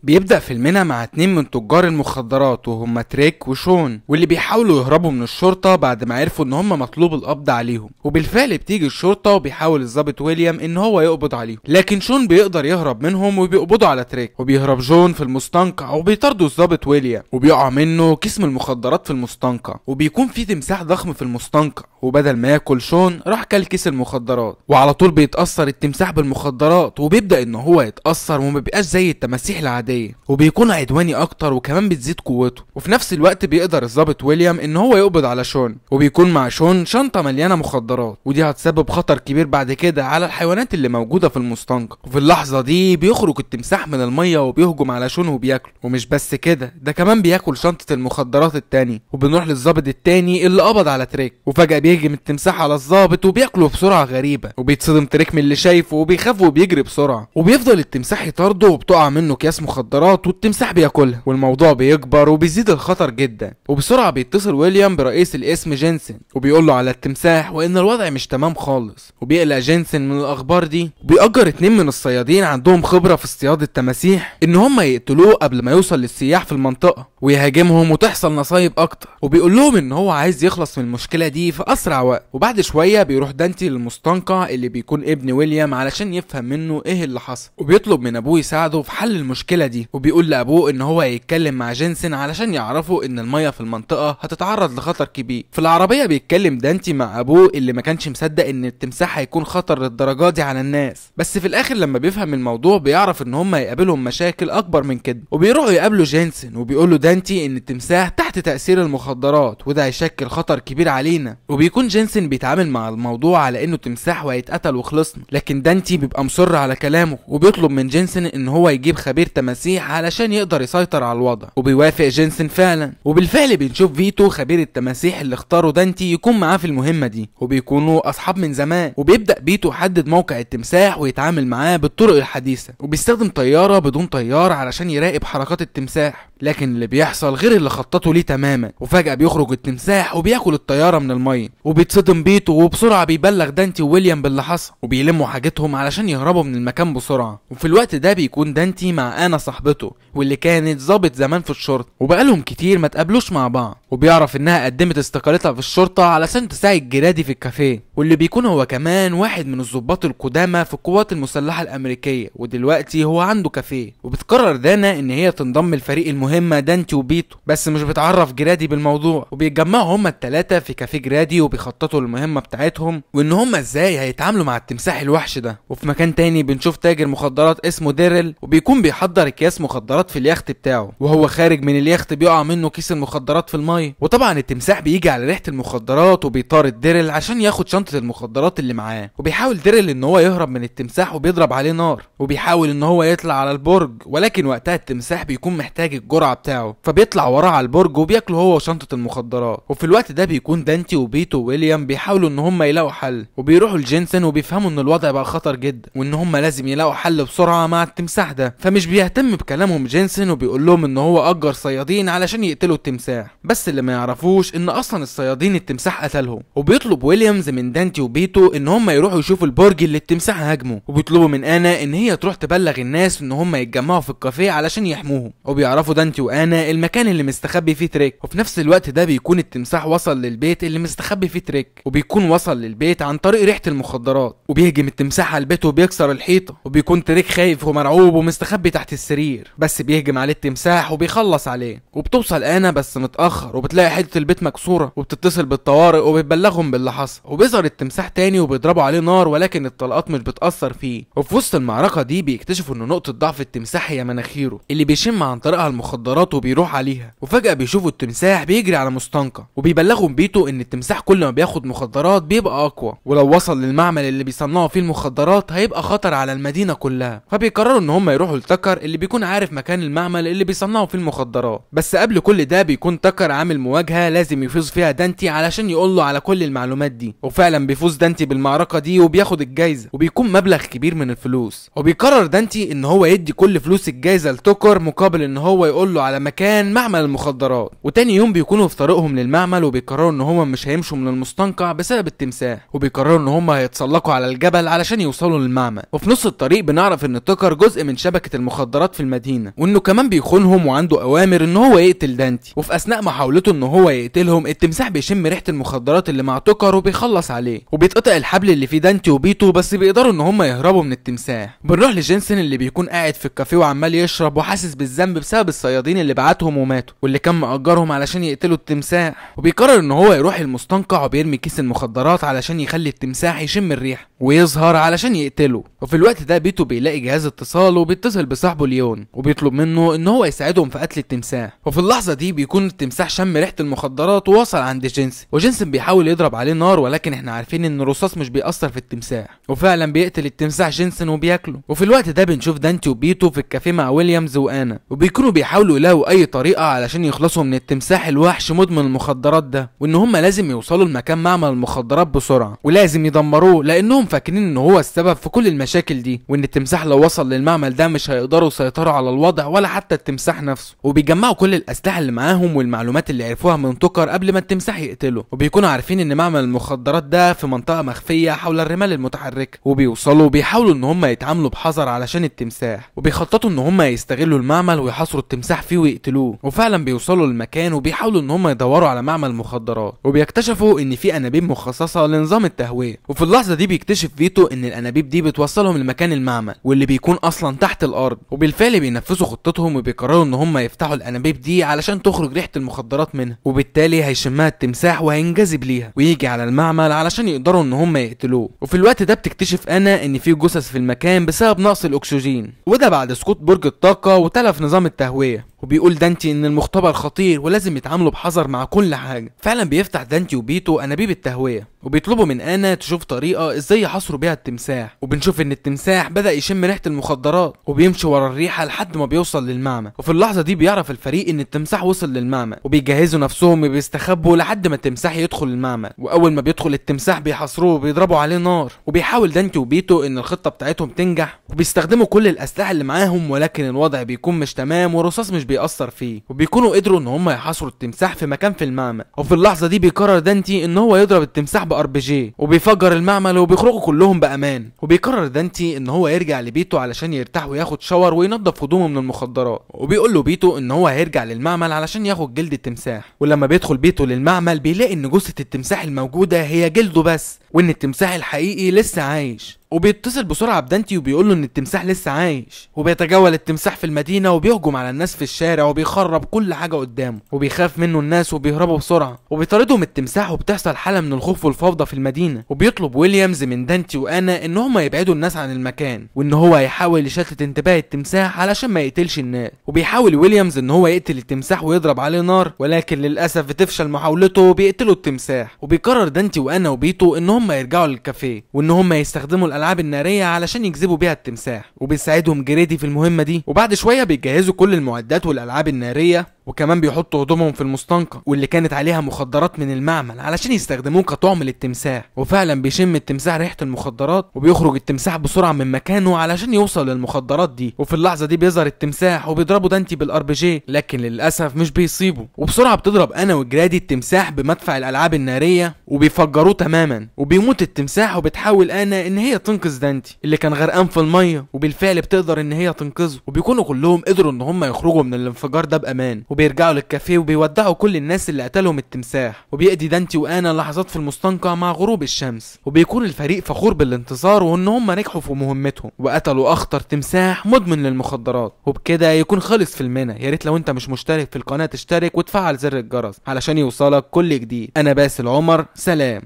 بيبدأ فيلمنا مع اتنين من تجار المخدرات وهما تريك وشون، واللي بيحاولوا يهربوا من الشرطة بعد ما عرفوا ان هما مطلوب القبض عليهم. وبالفعل بتيجي الشرطة وبيحاول الضابط ويليام ان هو يقبض عليهم، لكن شون بيقدر يهرب منهم وبيقبضوا على تريك. وبيهرب جون في المستنقع وبيطاردوا الضابط ويليام، وبيقع منه كيس من المخدرات في المستنقع، وبيكون في تمساح ضخم في المستنقع، وبدل ما ياكل شون راح كل كيس المخدرات. وعلى طول بيتأثر التمساح بالمخدرات، وبيبدأ ان هو يتأثر ومبيبقاش زي التماسيح العادية، وبيكون عدواني اكتر وكمان بتزيد قوته. وفي نفس الوقت بيقدر الضابط ويليام ان هو يقبض على شون، وبيكون مع شون شنطة مليانة مخدرات، ودي هتسبب خطر كبير بعد كده على الحيوانات اللي موجودة في المستنقع. وفي اللحظة دي بيخرج التمساح من المية وبيهجم على شون وبياكله. ومش بس كده، ده كمان بياكل شنطة المخدرات التاني. وبنروح للضابط التاني اللي قبض على تريك، وفجأة بيهجم التمساح على الضابط وبياكله بسرعة غريبة، وبيتصدم تريك من اللي شايفه وبيخاف وبيجري بسرعة. وبيفضل التمساح يطارده وبتقع منه اكياس مخدرات والتمساح بياكلها، والموضوع بيكبر وبيزيد الخطر جدا. وبسرعه بيتصل ويليام برئيس القسم جينسن وبيقول له على التمساح وان الوضع مش تمام خالص. وبيقلق جينسن من الاخبار دي، وبيأجر اتنين من الصيادين عندهم خبره في اصطياد التماسيح ان هم يقتلوه قبل ما يوصل للسياح في المنطقه ويهاجمهم وتحصل نصايب اكتر. وبيقول لهم ان هو عايز يخلص من المشكله دي في اسرع وقت. وبعد شويه بيروح دانتي للمستنقع اللي بيكون ابن ويليام علشان يفهم منه ايه اللي حصل، وبيطلب من ابوه يساعده في حل المشكله دي. وبيقول لابوه ان هو يتكلم مع جينسن علشان يعرفوا ان الميه في المنطقه هتتعرض لخطر كبير. في العربيه بيتكلم دانتي مع ابوه اللي ما كانش مصدق ان التمساح هيكون خطر للدرجه دي على الناس، بس في الاخر لما بيفهم الموضوع بيعرف ان هم هيقابلهم مشاكل اكبر من كده. وبيروحوا يقابلوا جينسن وبيقول له دانتي ان التمساح تحت تاثير المخدرات وده هيشكل خطر كبير علينا. وبيكون جينسن بيتعامل مع الموضوع على انه تمساح وهيتقتل وخلصنا، لكن دانتي بيبقى مصر على كلامه وبيطلب من جينسن ان هو يجيب خبير تماسيح علشان يقدر يسيطر على الوضع. وبيوافق جينسن فعلا، وبالفعل بنشوف فيتو خبير التماسيح اللي اختاره دانتي يكون معاه في المهمه دي، وبيكونوا اصحاب من زمان. وبيبدا فيتو يحدد موقع التمساح ويتعامل معاه بالطرق الحديثه، وبيستخدم طياره بدون طيار علشان يراقب حركات التمساح، لكن اللي بيحصل غير اللي خططه ليه تماما. وفجاه بيخرج التمساح وبياكل الطياره من الميه، وبيتصدم فيتو وبسرعه بيبلغ دانتي وويليام باللي حصل، وبيلموا حاجتهم علشان يهربوا من المكان بسرعه. وفي الوقت ده بيكون دانتي مع انا صاحبته واللي كانت ضابط زمان في الشرطه، وبقالهم كتير ما تقابلوش مع بعض. وبيعرف انها قدمت استقالتها في الشرطه علشان تساعد جرادي في الكافيه، واللي بيكون هو كمان واحد من الضباط القدامى في القوات المسلحه الامريكيه، ودلوقتي هو عنده كافيه. وبتقرر دانا ان هي تنضم لفريق المهمه دانتي وبيتو، بس مش بتعرف جرادي بالموضوع. وبيتجمعوا هما الثلاثه في كافيه جرادي وبيخططوا المهمه بتاعتهم وان هما ازاي هيتعاملوا مع التمساح الوحش ده. وفي مكان تاني بنشوف تاجر مخدرات اسمه ديرل، وبيكون بيحضر اكياس مخدرات في اليخت بتاعه، وهو خارج من اليخت بيقع منه كيس المخدرات في الميه. وطبعا التمساح بيجي على ريحه المخدرات وبيطارد ديرل عشان ياخد شنطه المخدرات اللي معاه. وبيحاول ديرل ان هو يهرب من التمساح وبيضرب عليه نار، وبيحاول ان هو يطلع على البرج، ولكن وقتها التمساح بيكون محتاج الجرعه بتاعه، فبيطلع وراه على البرج وبياكله هو وشنطه المخدرات. وفي الوقت ده بيكون دانتي وبيتو وويليام بيحاولوا ان هم يلاقوا حل، وبيروحوا لجينسن وبيفهموا ان الوضع بقى خطر جدا وان هم لازم يلاقوا حل بسرعه مع التمساح ده. فمش بيهتم بكلامهم جينسن وبيقول لهم ان هو اجر صيادين علشان يقتلوا التمساح، بس اللي ما يعرفوش ان اصلا الصيادين التمساح قتلهم. وبيطلب ويليامز من دانتي وبيتو ان هم يروحوا يشوفوا البرج اللي التمساح هاجمه، وبيطلبوا من انا ان هي تروح تبلغ الناس ان هم يتجمعوا في الكافيه علشان يحموهم. وبيعرفوا دانتي وانا المكان اللي مستخبي فيه تريك. وفي نفس الوقت ده بيكون التمساح وصل للبيت اللي مستخبي فيه تريك، وبيكون وصل للبيت عن طريق ريحه المخدرات. وبيهجم التمساح على البيت وبيكسر الحيطه، وبيكون تريك خايف ومرعوب ومستخبي تحت السرير، بس بيهجم عليه التمساح وبيخلص عليه. وبتوصل انا بس متاخر، وبتلاقي حته البيت مكسوره، وبتتصل بالطوارئ وبتبلغهم باللي حصل. وبيظهر التمساح تاني وبيضربوا عليه نار، ولكن الطلقات مش بتاثر فيه. وفي وسط المعركه دي بيكتشفوا ان نقطه ضعف التمساح هي مناخيره اللي بيشم عن طريقها المخدرات وبيروح عليها. وفجاه بيشوفوا التمساح بيجري على مستنقع، وبيبلغوا بيتو ان التمساح كل ما بياخد مخدرات بيبقى اقوى، ولو وصل للمعمل اللي بيصنعوا فيه المخدرات هيبقى خطر على المدينه كلها. فبيقرروا ان هم يروحوا لتكر اللي بيكون عارف مكان المعمل اللي بيصنعوا فيه المخدرات. بس قبل كل ده بيكون تكر عامل عامل مواجهة لازم يفوز فيها دانتي علشان يقول له على كل المعلومات دي. وفعلا بيفوز دانتي بالمعركة دي وبياخد الجايزة وبيكون مبلغ كبير من الفلوس. وبيقرر دانتي ان هو يدي كل فلوس الجايزة لتوكر مقابل ان هو يقول له على مكان معمل المخدرات. وتاني يوم بيكونوا في طريقهم للمعمل وبيقرروا ان هم مش هيمشوا من المستنقع بسبب التمساح، وبيقرروا ان هم هيتسلقوا على الجبل علشان يوصلوا للمعمل. وفي نص الطريق بنعرف ان توكر جزء من شبكة المخدرات في المدينة، وانه كمان بيخونهم وعنده اوامر ان هو يقتل دانتي. وفي اثناء محاولته ان هو يقتلهم التمساح بيشم ريحة المخدرات اللي مع توكر وبيخلص عليه، وبيتقطع الحبل اللي فيه دانتي وبيتو، بس بيقدروا ان هم يهربوا من التمساح. بنروح لجينسن اللي بيكون قاعد في الكافيه وعمال يشرب وحاسس بالذنب بسبب الصيادين اللي بعتهم وماتوا واللي كان مأجرهم علشان يقتلوا التمساح. وبيقرر ان هو يروح المستنقع وبيرمي كيس المخدرات علشان يخلي التمساح يشم الريحة ويظهر علشان يقتله. وفي الوقت ده بيتو بيلاقي جهاز اتصال وبيتصل بصاحبه ليون وبيطلب منه ان هو يساعدهم في قتل التمساح. وفي اللحظة دي بيكون التمساح شم ريحة المخدرات ووصل عند جينسن، وجينسن بيحاول يضرب عليه نار ولكن احنا عارفين ان الرصاص مش بيأثر في التمساح، وفعلا بيقتل التمساح جينسن وبياكله. وفي الوقت ده بنشوف دانتي وبيتو في الكافيه مع ويليامز وانا، وبيكونوا بيحاولوا يلاقوا اي طريقة علشان يخلصوا من التمساح الوحش مدمن المخدرات ده، وان هم لازم يوصلوا لمكان معمل المخدرات بسرعة ولازم يدمروه لانهم فاكرين ان هو السبب في كل المشاكل دي، وان التمساح لو وصل للمعمل ده مش هيقدروا يسيطروا على الوضع ولا حتى التمساح نفسه. وبيجمعوا كل الاسلحة اللي معاهم والمعلومات اللي عرفوها من توكر قبل ما التمساح يقتله، وبيكونوا عارفين ان معمل المخدرات ده في منطقة مخفية حول الرمال المتحركة. وبيوصلوا وبيحاولوا ان هم يتعاملوا بحذر علشان التمساح، وبيخططوا ان هم يستغلوا المعمل ويحاصروا التمساح فيه ويقتلوه. وفعلا بيوصلوا للمكان وبيحاولوا ان هم يدوروا على معمل مخدرات، وبيكتشفوا ان في انابيب مخصصة لنظام التهوية. وفي اللحظة دي بيكتشف فيتو ان الانابيب دي بتوصلهم لمكان المعمل واللي بيكون اصلا تحت الارض. وبالفعل بينفذوا خطتهم وبيقرروا ان هم يفتحوا الانابيب دي علشان تخرج ريحة المخدرات منها، وبالتالي هيشمها التمساح وهينجذب ليها ويجي على المعمل علشان يقدروا ان هم يقتلوه. وفي الوقت ده بتكتشف انا ان في جثث في المكان بسبب نقص الاكسجين، وده بعد سقوط برج الطاقة وتلف نظام التهوية. وبيقول دانتي ان المختبر خطير ولازم يتعاملوا بحذر مع كل حاجه. فعلا بيفتح دانتي وبيتو انابيب التهويه وبيطلبوا من انا تشوف طريقه ازاي يحاصروا بيها التمساح. وبنشوف ان التمساح بدا يشم ريحه المخدرات وبيمشي ورا الريحه لحد ما بيوصل للمعمل. وفي اللحظه دي بيعرف الفريق ان التمساح وصل للمعمل وبيجهزوا نفسهم وبيستخبوا لحد ما التمساح يدخل المعمل. واول ما بيدخل التمساح بيحاصروه وبيضربوا عليه نار. وبيحاول دانتي وبيتو ان الخطه بتاعتهم تنجح وبيستخدموا كل الاسلحه اللي معاهم، ولكن الوضع بيكون مش تمام والرصاص مش بيأثر فيه، وبيكونوا قدروا ان هم يحاصروا التمساح في مكان في المعمل. وفي اللحظه دي بيقرر دانتي ان هو يضرب التمساح بار بي جي وبيفجر المعمل وبيخرجوا كلهم بامان. وبيقرر دانتي ان هو يرجع لبيته علشان يرتاح وياخد شاور وينظف هدومه من المخدرات. وبيقول له بيتو ان هو هيرجع للمعمل علشان ياخد جلد التمساح. ولما بيدخل بيتو للمعمل بيلاقي ان جثه التمساح الموجوده هي جلده بس، وان التمساح الحقيقي لسه عايش. وبيتصل بسرعه بدانتي وبيقول له ان التمساح لسه عايش. وبيتجول التمساح في المدينه وبيهجم على الناس في الشارع وبيخرب كل حاجه قدامه، وبيخاف منه الناس وبيهربوا بسرعه. وبيطاردهم التمساح وبتحصل حاله من الخوف والفوضى في المدينه. وبيطلب ويليامز من دانتي وانا ان هم يبعدوا الناس عن المكان، وان هو هيحاول يشتت انتباه التمساح علشان ما يقتلش الناس. وبيحاول ويليامز ان هو يقتل التمساح ويضرب عليه نار، ولكن للاسف بتفشل محاولته وبيقتلوا التمساح. وبيقرر دانتي وانا وبيتو ان هم يرجعوا للكافيه وان هم يستخدموا الالعاب الناريه علشان يجذبوا بيها التمساح، وبيساعدهم جريدي في المهمه دي. وبعد شويه بيجهزوا كل المعدات والالعاب الناريه، وكمان بيحطوا هدومهم في المستنقع واللي كانت عليها مخدرات من المعمل علشان يستخدموه كطعم للتمساح. وفعلا بيشم التمساح ريحه المخدرات وبيخرج التمساح بسرعه من مكانه علشان يوصل للمخدرات دي. وفي اللحظه دي بيظهر التمساح وبيضربوا دانتي بالار بي جي، لكن للاسف مش بيصيبه. وبسرعه بتضرب انا وجرادي التمساح بمدفع الالعاب الناريه وبيفجروه تماما. وبيموت التمساح وبتحاول انا ان هي تنقذ دانتي اللي كان غرقان في الميه، وبالفعل بتقدر ان هي تنقذه. وبيكونوا كلهم قدروا ان هم يخرجوا من الانفجار ده بامان. وبيرجعوا للكافيه وبيودعوا كل الناس اللي قتلهم التمساح. وبيقضي دانتي وانا لحظات في المستنقع مع غروب الشمس، وبيكون الفريق فخور بالانتصار وان هم نجحوا في مهمتهم وقتلوا اخطر تمساح مدمن للمخدرات. وبكده يكون خلص فيلمنا. يا ريت لو انت مش مشترك في القناه تشترك وتفعل زر الجرس علشان يوصلك كل جديد. انا باسل عمر، سلام.